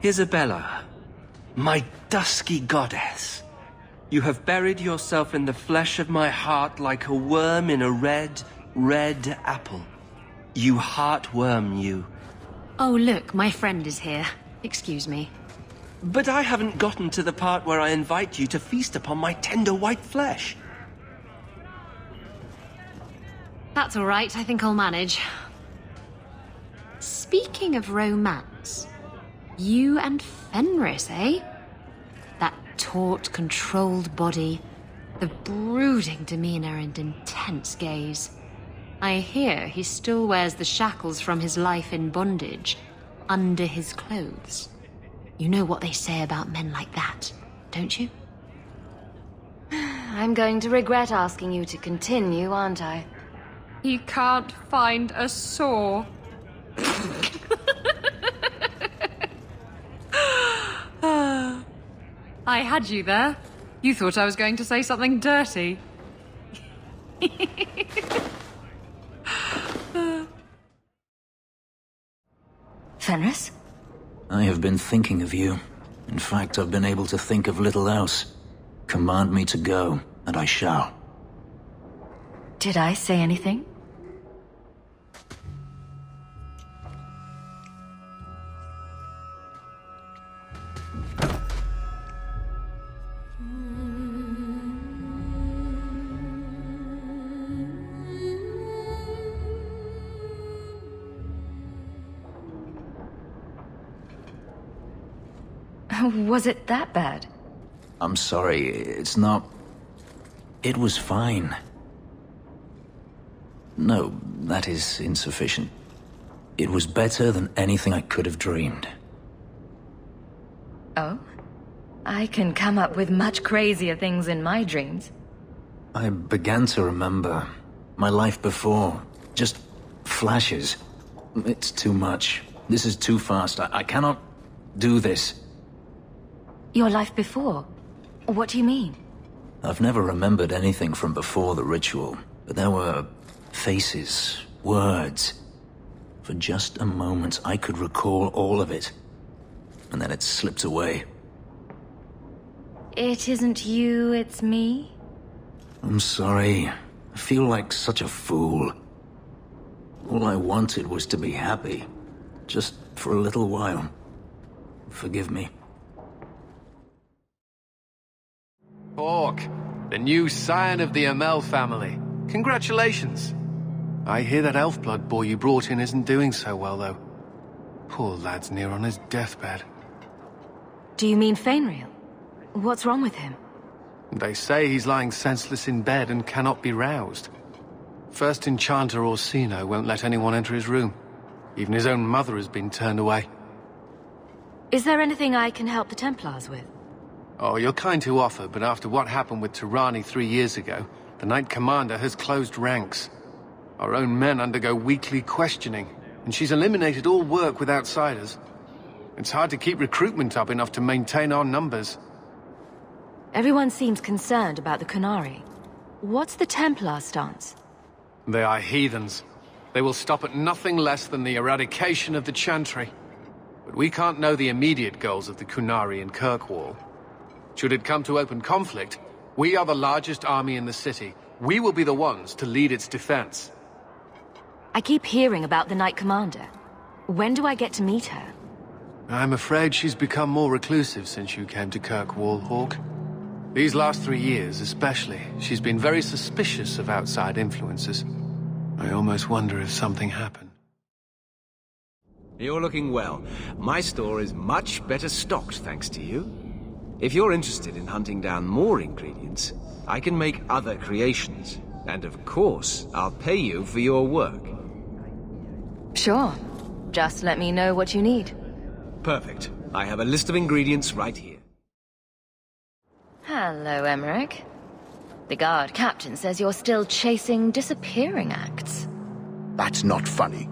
Isabella, my dusky goddess, you have buried yourself in the flesh of my heart like a worm in a red, red apple. You heartworm, you. Oh, look, my friend is here. Excuse me. But I haven't gotten to the part where I invite you to feast upon my tender white flesh. That's all right, I think I'll manage. Speaking of romance, you and Fenris, eh? That taut, controlled body, the brooding demeanor and intense gaze. I hear he still wears the shackles from his life in bondage under his clothes. You know what they say about men like that, don't you? I'm going to regret asking you to continue, aren't I? He can't find a saw. I had you there. You thought I was going to say something dirty. Fenris? I have been thinking of you. In fact, I've been able to think of little else. Command me to go, and I shall. Did I say anything? Was it that bad? I'm sorry, it's not... It was fine. No, that is insufficient. It was better than anything I could have dreamed. Oh? I can come up with much crazier things in my dreams. I began to remember my life before. Just flashes. It's too much. This is too fast. I cannot do this. Your life before? What do you mean? I've never remembered anything from before the ritual, but there were faces, words. For just a moment, I could recall all of it, and then it slipped away. It isn't you, it's me? I'm sorry. I feel like such a fool. All I wanted was to be happy, just for a little while. Forgive me. Houk, the new scion of the Amel family. Congratulations. I hear that elf blood boy you brought in isn't doing so well, though. Poor lad's near on his deathbed. Do you mean Fenrir? What's wrong with him? They say he's lying senseless in bed and cannot be roused. First Enchanter Orsino won't let anyone enter his room. Even his own mother has been turned away. Is there anything I can help the Templars with? Oh, you're kind to offer, but after what happened with Tirani 3 years ago, the Knight Commander has closed ranks. Our own men undergo weekly questioning, and she's eliminated all work with outsiders. It's hard to keep recruitment up enough to maintain our numbers. Everyone seems concerned about the Qunari. What's the Templar stance? They are heathens. They will stop at nothing less than the eradication of the Chantry. But we can't know the immediate goals of the Qunari in Kirkwall. Should it come to open conflict, we are the largest army in the city. We will be the ones to lead its defense. I keep hearing about the Knight Commander. When do I get to meet her? I'm afraid she's become more reclusive since you came to Kirkwall, Houk. These last 3 years especially, she's been very suspicious of outside influences. I almost wonder if something happened. You're looking well. My store is much better stocked thanks to you. If you're interested in hunting down more ingredients, I can make other creations. And of course, I'll pay you for your work. Sure. Just let me know what you need. Perfect. I have a list of ingredients right here. Hello, Emmerich. The guard captain says you're still chasing disappearing acts. That's not funny.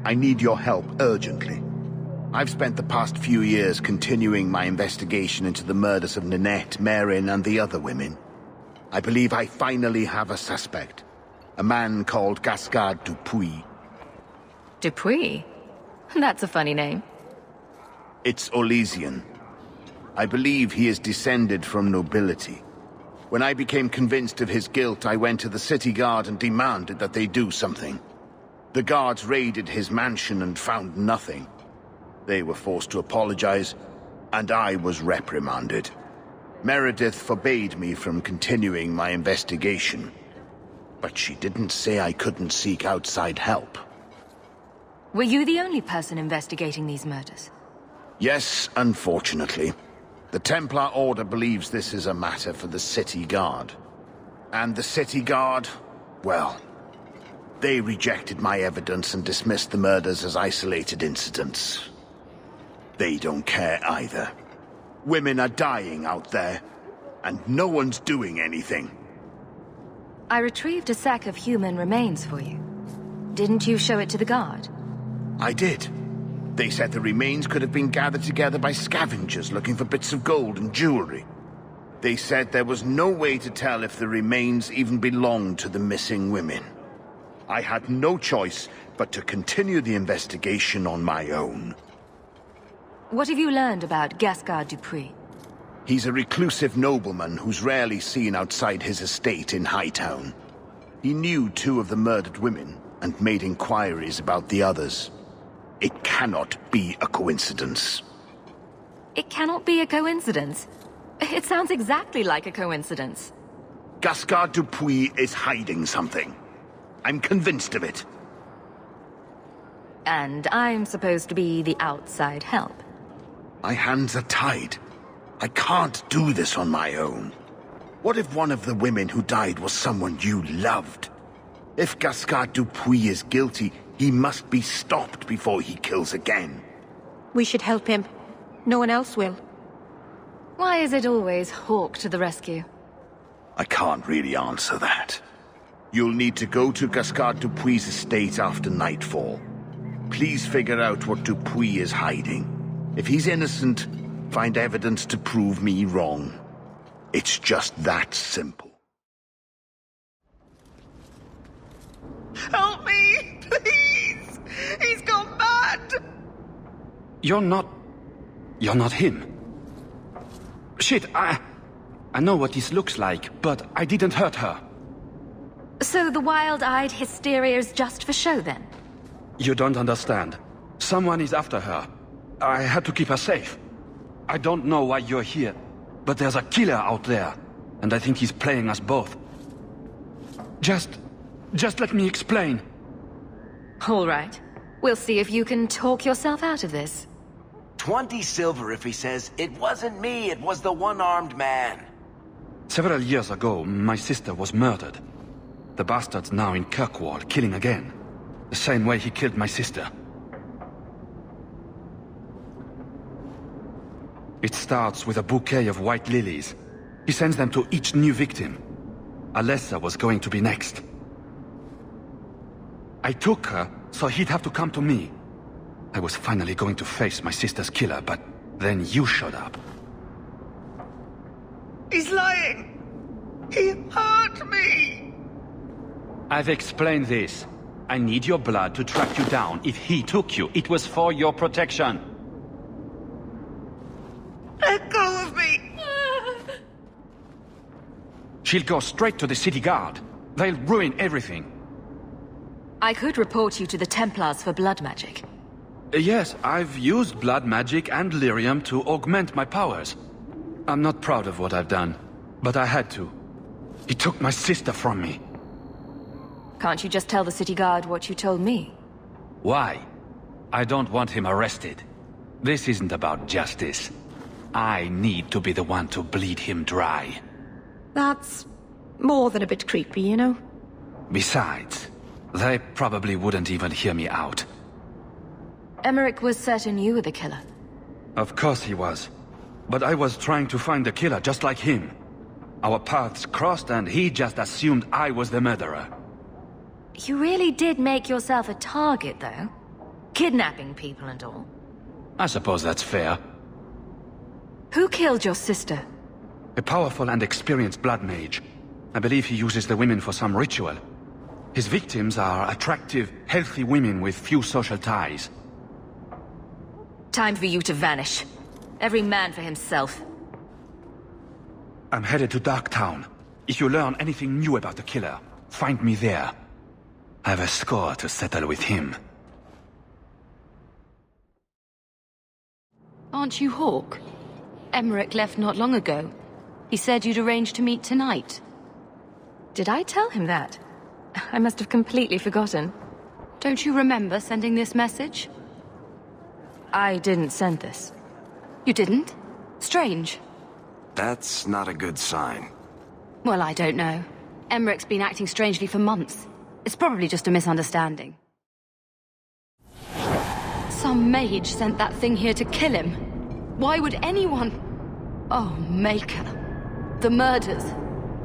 I need your help urgently. I've spent the past few years continuing my investigation into the murders of Nanette, Marian, and the other women. I believe I finally have a suspect. A man called Gascard Dupuis. Dupuis? That's a funny name. It's Orlesian. I believe he is descended from nobility. When I became convinced of his guilt, I went to the city guard and demanded that they do something. The guards raided his mansion and found nothing. They were forced to apologize, and I was reprimanded. Meredith forbade me from continuing my investigation. But she didn't say I couldn't seek outside help. Were you the only person investigating these murders? Yes, unfortunately. The Templar Order believes this is a matter for the City Guard. And the City Guard, well, they rejected my evidence and dismissed the murders as isolated incidents. They don't care either. Women are dying out there, and no one's doing anything. I retrieved a sack of human remains for you. Didn't you show it to the guard? I did. They said the remains could have been gathered together by scavengers looking for bits of gold and jewelry. They said there was no way to tell if the remains even belonged to the missing women. I had no choice but to continue the investigation on my own. What have you learned about Gascard Dupuis? He's a reclusive nobleman who's rarely seen outside his estate in Hightown. He knew 2 of the murdered women and made inquiries about the others. It cannot be a coincidence. It cannot be a coincidence. It sounds exactly like a coincidence. Gascard Dupuis is hiding something. I'm convinced of it. And I'm supposed to be the outside help. My hands are tied. I can't do this on my own. What if one of the women who died was someone you loved? If Gascard Dupuis is guilty, he must be stopped before he kills again. We should help him. No one else will. Why is it always Hawk to the rescue? I can't really answer that. You'll need to go to Gascard Dupuis' estate after nightfall. Please figure out what Dupuis is hiding. If he's innocent, find evidence to prove me wrong. It's just that simple. Help me, please! He's gone mad! You're not him. Shit, I know what this looks like, but I didn't hurt her. So the wild-eyed hysteria is just for show, then? You don't understand. Someone is after her. I had to keep her safe. I don't know why you're here, but there's a killer out there, and I think he's playing us both. Just let me explain. All right. We'll see if you can talk yourself out of this. 20 silver if he says, "It wasn't me, it was the one-armed man." Several years ago, my sister was murdered. The bastard's now in Kirkwall, killing again. The same way he killed my sister. It starts with a bouquet of white lilies. He sends them to each new victim. Alessa was going to be next. I took her, so he'd have to come to me. I was finally going to face my sister's killer, but then you showed up. He's lying! He hurt me! I've explained this. I need your blood to track you down. If he took you, it was for your protection. Let go of me! She'll go straight to the city guard. They'll ruin everything. I could report you to the Templars for blood magic. Yes, I've used blood magic and lyrium to augment my powers. I'm not proud of what I've done, but I had to. He took my sister from me. Can't you just tell the city guard what you told me? Why? I don't want him arrested. This isn't about justice. I need to be the one to bleed him dry. That's more than a bit creepy, you know? Besides, they probably wouldn't even hear me out. Emmerich was certain you were the killer. Of course he was. But I was trying to find the killer just like him. Our paths crossed and he just assumed I was the murderer. You really did make yourself a target, though. Kidnapping people and all. I suppose that's fair. Who killed your sister? A powerful and experienced blood mage. I believe he uses the women for some ritual. His victims are attractive, healthy women with few social ties. Time for you to vanish. Every man for himself. I'm headed to Darktown. If you learn anything new about the killer, find me there. I have a score to settle with him. Aren't you Hawk? Emmerich left not long ago. He said you'd arranged to meet tonight. Did I tell him that? I must have completely forgotten. Don't you remember sending this message? I didn't send this. You didn't? Strange. That's not a good sign. Well, I don't know. Emmerich's been acting strangely for months. It's probably just a misunderstanding. Some mage sent that thing here to kill him. Why would anyone... Oh, Maker. The murders.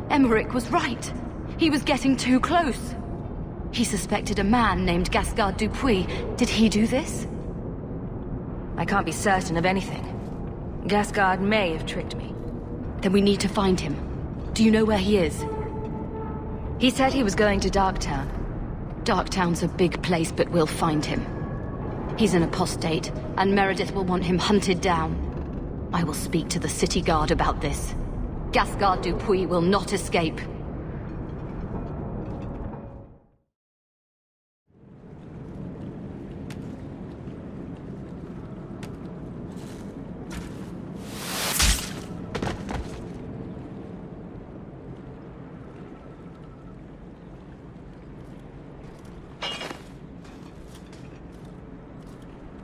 Emmerich was right. He was getting too close. He suspected a man named Gascard Dupuis. Did he do this? I can't be certain of anything. Gascard may have tricked me. Then we need to find him. Do you know where he is? He said he was going to Darktown. Darktown's a big place, but we'll find him. He's an apostate, and Meredith will want him hunted down. I will speak to the city guard about this. Gascard Dupuis will not escape.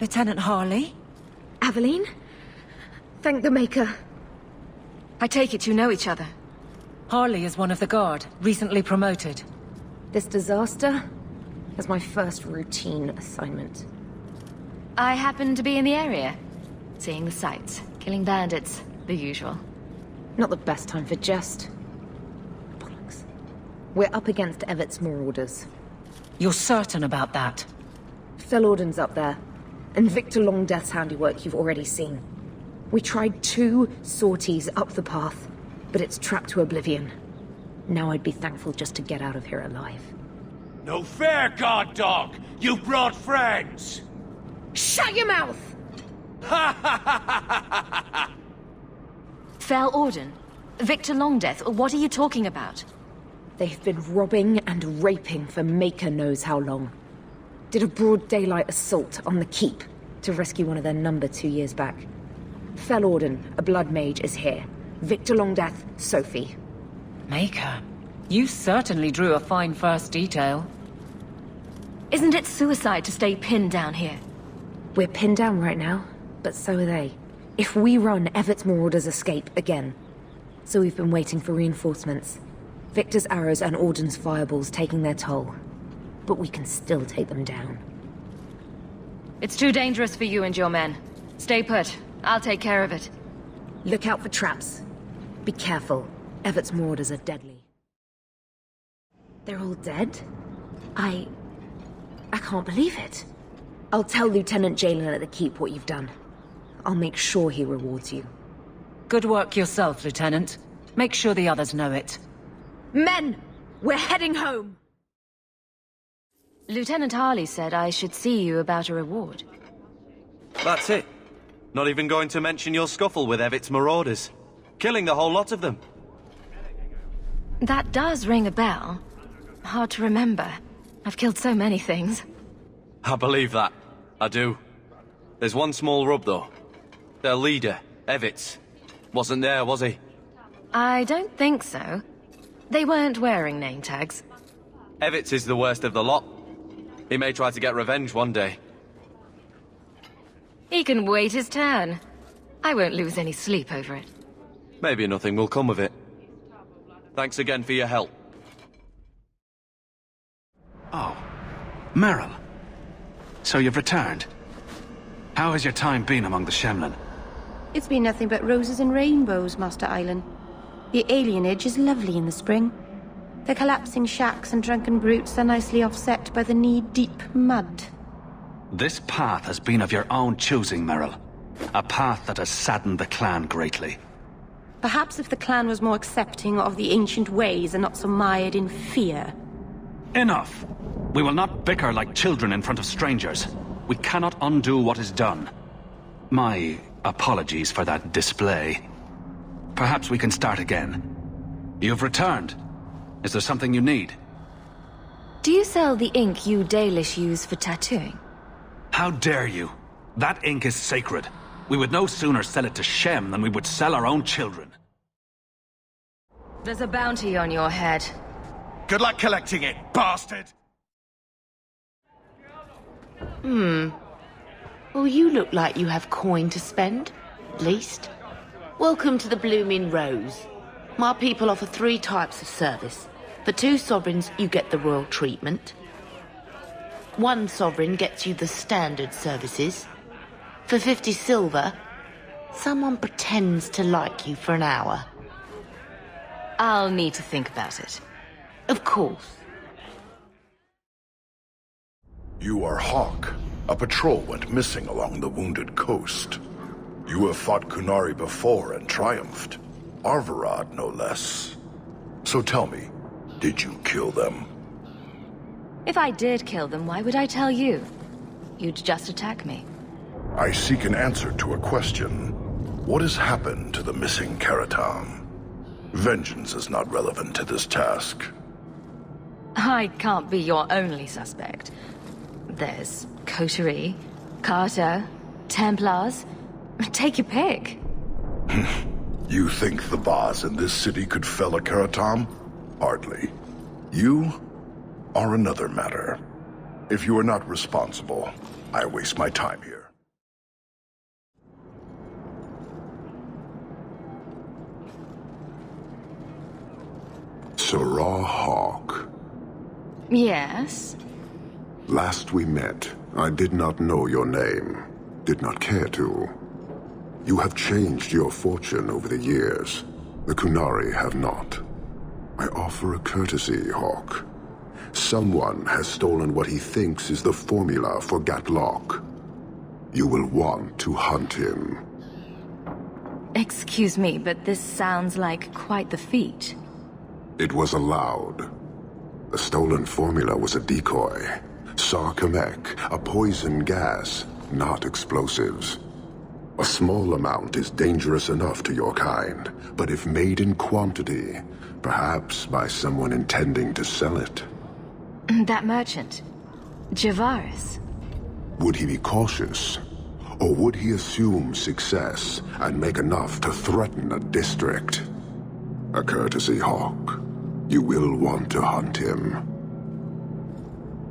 Lieutenant Harley? Aveline? Thank the Maker. I take it you know each other. Harley is one of the guard, recently promoted. This disaster is my first routine assignment. I happen to be in the area. Seeing the sights, killing bandits, the usual. Not the best time for jest. Bollocks. We're up against Evert's marauders. You're certain about that? Fellorden's up there. And Victor Longdeath's handiwork you've already seen. We tried 2 sorties up the path, but it's trapped to oblivion. Now I'd be thankful just to get out of here alive. No fair, guard dog! You brought friends! Shut your mouth! Fellorden? Victor Longdeath? What are you talking about? They've been robbing and raping for Maker knows how long. Did a broad daylight assault on the keep to rescue one of their number 2 years back. Fellorden, a blood mage, is here. Victor Longdeath, Sophie. Maker, you certainly drew a fine first detail. Isn't it suicide to stay pinned down here? We're pinned down right now, but so are they. If we run, Evert's marauders escape again. So we've been waiting for reinforcements. Victor's arrows and Auden's fireballs taking their toll. But we can still take them down. It's too dangerous for you and your men. Stay put. I'll take care of it. Look out for traps. Be careful. Evert's marauders are deadly. They're all dead? I can't believe it. I'll tell Lieutenant Jalen at the keep what you've done. I'll make sure he rewards you. Good work yourself, Lieutenant. Make sure the others know it. Men! We're heading home! Lieutenant Harley said I should see you about a reward. That's it. Not even going to mention your scuffle with Evert's marauders. Killing the whole lot of them. That does ring a bell. Hard to remember. I've killed so many things. I believe that. I do. There's one small rub, though. Their leader, Evert's, wasn't there, was he? I don't think so. They weren't wearing name tags. Evert's is the worst of the lot. He may try to get revenge one day. He can wait his turn. I won't lose any sleep over it. Maybe nothing will come of it. Thanks again for your help. Oh, Meryl. So you've returned. How has your time been among the Shemlin? It's been nothing but roses and rainbows, Master Island. The alienage is lovely in the spring. The collapsing shacks and drunken brutes are nicely offset by the knee-deep mud. This path has been of your own choosing, Meryl. A path that has saddened the clan greatly. Perhaps if the clan was more accepting of the ancient ways and not so mired in fear. Enough! We will not bicker like children in front of strangers. We cannot undo what is done. My apologies for that display. Perhaps we can start again. You've returned. Is there something you need? Do you sell the ink you Dalish use for tattooing? How dare you? That ink is sacred. We would no sooner sell it to Shem than we would sell our own children. There's a bounty on your head. Good luck collecting it, bastard! Well, you look like you have coin to spend, at least. Welcome to the Blooming Rose. My people offer 3 types of service. For 2 sovereigns, you get the royal treatment. 1 sovereign gets you the standard services. For 50 silver, someone pretends to like you for an hour. I'll need to think about it. Of course. You are Houk. A patrol went missing along the Wounded Coast. You have fought Qunari before and triumphed. Arvarad, no less. So tell me, did you kill them? If I did kill them, why would I tell you? You'd just attack me. I seek an answer to a question. What has happened to the missing Karatam? Vengeance is not relevant to this task. I can't be your only suspect. There's Coterie, Carter, Templars. Take your pick. You think the boss in this city could fell a Karatam? Hardly. You are another matter. If you are not responsible, I waste my time here. Sarah Houk. Yes? Last we met, I did not know your name. Did not care to. You have changed your fortune over the years. The Qunari have not. I offer a courtesy, Houk. Someone has stolen what he thinks is the formula for Gatlock. You will want to hunt him. Excuse me, but this sounds like quite the feat. It was allowed. The stolen formula was a decoy. Sarkamek, a poison gas, not explosives. A small amount is dangerous enough to your kind, but if made in quantity, perhaps by someone intending to sell it. That merchant, Javaris. Would he be cautious? Or would he assume success and make enough to threaten a district? A courtesy, Houk. You will want to hunt him.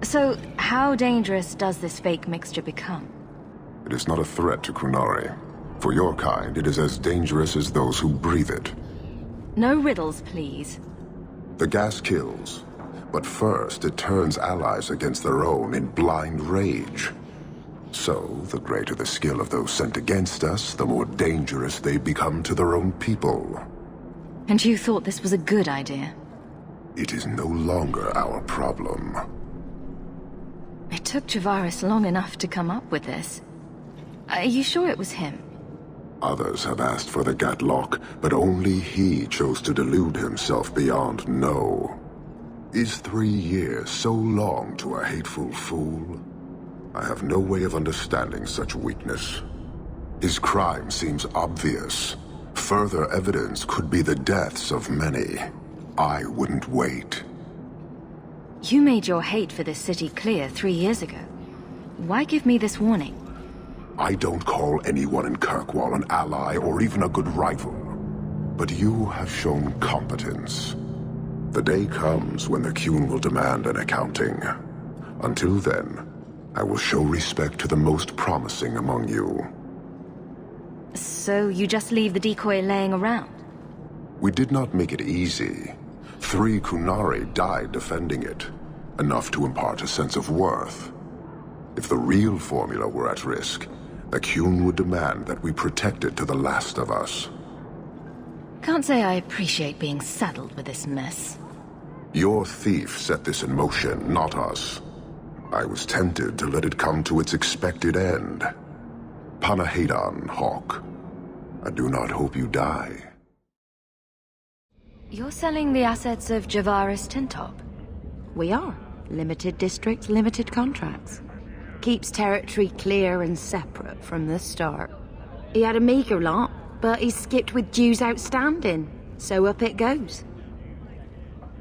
So, how dangerous does this fake mixture become? It is not a threat to Qunari. For your kind, it is as dangerous as those who breathe it. No riddles, please. The gas kills, but first it turns allies against their own in blind rage. So, the greater the skill of those sent against us, the more dangerous they become to their own people. And you thought this was a good idea? It is no longer our problem. It took Javaris long enough to come up with this. Are you sure it was him? Others have asked for the Gatlock, but only he chose to delude himself beyond no. Is 3 years so long to a hateful fool? I have no way of understanding such weakness. His crime seems obvious. Further evidence could be the deaths of many. I wouldn't wait. You made your hate for this city clear 3 years ago. Why give me this warning? I don't call anyone in Kirkwall an ally or even a good rival. But you have shown competence. The day comes when the Qun will demand an accounting. Until then, I will show respect to the most promising among you. So you just leave the decoy laying around? We did not make it easy. 3 Qunari died defending it, enough to impart a sense of worth. If the real formula were at risk, the Qun would demand that we protect it to the last of us. Can't say I appreciate being saddled with this mess. Your thief set this in motion, not us. I was tempted to let it come to its expected end. Panahadan, Houk. I do not hope you die. You're selling the assets of Javaris Tintop? We are. Limited districts, limited contracts. Keeps territory clear and separate from the start. He had a meager lot, but he skipped with dues outstanding, so up it goes.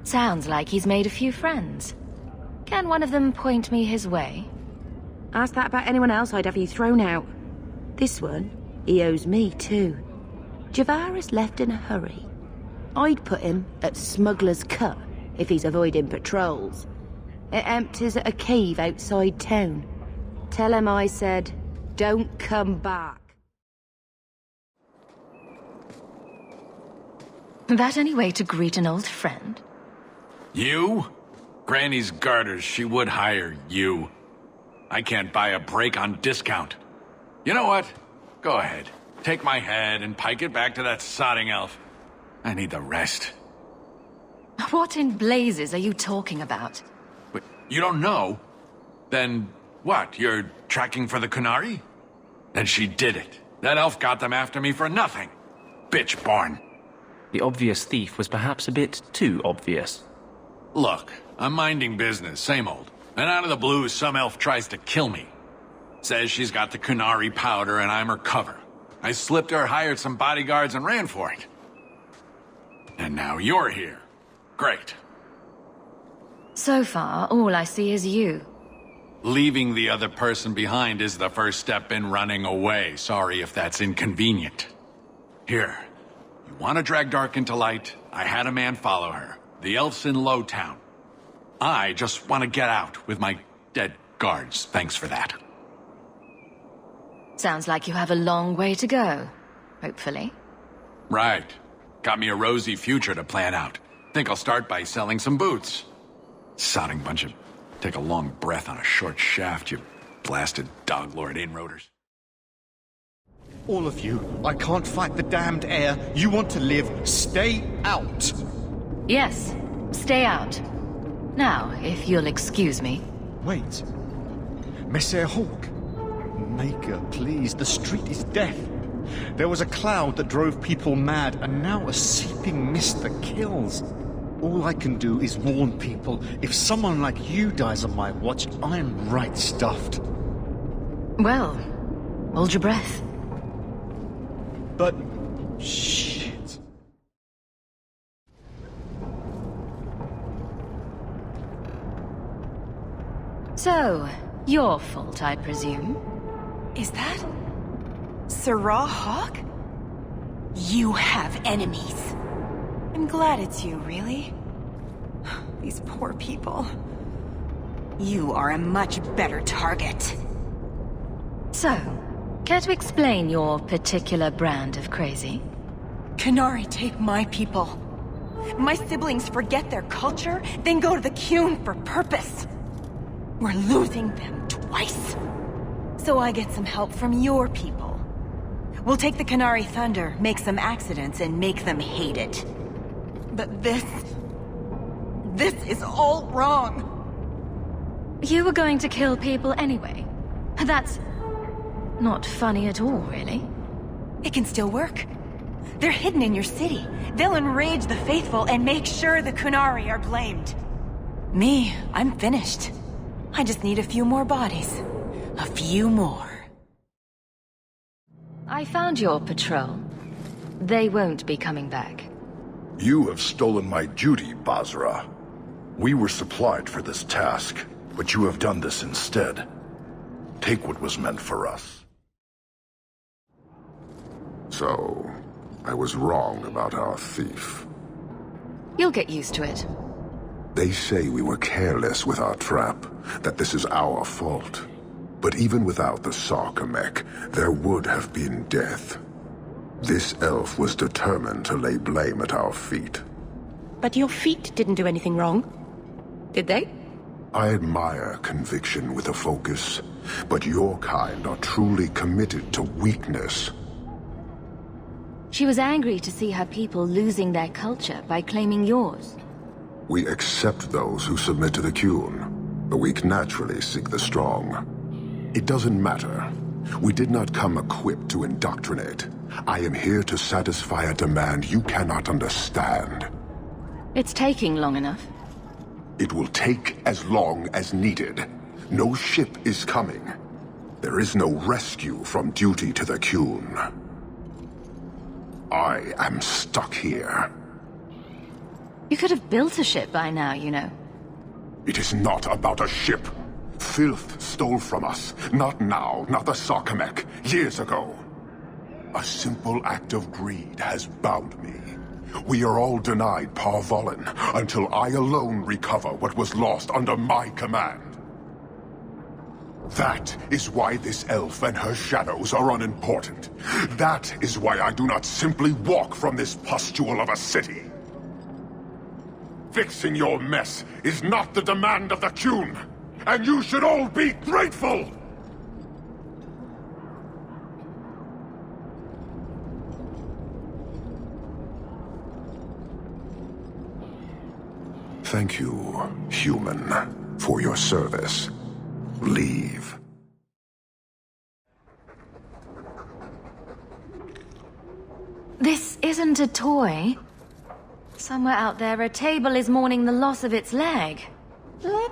Sounds like he's made a few friends. Can one of them point me his way? Ask that about anyone else, I'd have you thrown out. This one, he owes me too. Javaris left in a hurry. I'd put him at Smuggler's Cut if he's avoiding patrols. It empties at a cave outside town. Tell him I said, don't come back. That any way to greet an old friend? You? Granny's garters, she would hire you. I can't buy a break on discount. You know what? Go ahead. Take my head and pike it back to that sodding elf. I need the rest. What in blazes are you talking about? But you don't know? Then what? You're tracking for the Kunari? Then she did it. That elf got them after me for nothing. Bitch born. The obvious thief was perhaps a bit too obvious. Look, I'm minding business, same old. And out of the blue, some elf tries to kill me. Says she's got the Kunari powder and I'm her cover. I slipped her, hired some bodyguards, and ran for it. And now you're here. Great. So far, all I see is you. Leaving the other person behind is the first step in running away. Sorry if that's inconvenient. Here, you want to drag Dark into light? I had a man follow her. The elf's in Lowtown. I just want to get out with my dead guards. Thanks for that. Sounds like you have a long way to go, hopefully. Right. Got me a rosy future to plan out. Think I'll start by selling some boots. Sodding bunch of... Take a long breath on a short shaft, you blasted doglord inroaders. All of you, I can't fight the damned air. You want to live, stay out. Yes, stay out. Now, if you'll excuse me. Wait. Messer Houk. Maker, please, the street is death. There was a cloud that drove people mad, and now a seeping mist that kills. All I can do is warn people. If someone like you dies on my watch, I'm right stuffed. Well, hold your breath. But... shit. So, your fault, I presume? Is that... Sirrah Hawk? You have enemies. I'm glad it's you, really. These poor people. You are a much better target. So, care to explain your particular brand of crazy? Kunari take my people. My siblings forget their culture, then go to the Qun for purpose. We're losing them twice. So I get some help from your people. We'll take the Kunari Thunder, make some accidents, and make them hate it. But this is all wrong. You were going to kill people anyway. That's not funny at all, really. It can still work. They're hidden in your city. They'll enrage the faithful and make sure the Kunari are blamed. Me, I'm finished. I just need a few more bodies. A few more. I found your patrol. They won't be coming back. You have stolen my duty, Basra. We were supplied for this task, but you have done this instead. Take what was meant for us. So, I was wrong about our thief. You'll get used to it. They say we were careless with our trap, that this is our fault. But even without the Sarkamek, there would have been death. This elf was determined to lay blame at our feet. But your feet didn't do anything wrong, did they? I admire conviction with a focus, but your kind are truly committed to weakness. She was angry to see her people losing their culture by claiming yours. We accept those who submit to the Qun. The weak naturally seek the strong. It doesn't matter. We did not come equipped to indoctrinate. I am here to satisfy a demand you cannot understand. It's taking long enough. It will take as long as needed. No ship is coming. There is no rescue from duty to the Qun. I am stuck here. You could have built a ship by now, you know. It is not about a ship. Filth stole from us. Not now, not the Sarkamek. Years ago. A simple act of greed has bound me. We are all denied Parvolin until I alone recover what was lost under my command. That is why this elf and her shadows are unimportant. That is why I do not simply walk from this pustule of a city. Fixing your mess is not the demand of the Qun, and you should all be grateful! Thank you, human, for your service. Leave. This isn't a toy. Somewhere out there, a table is mourning the loss of its leg. Let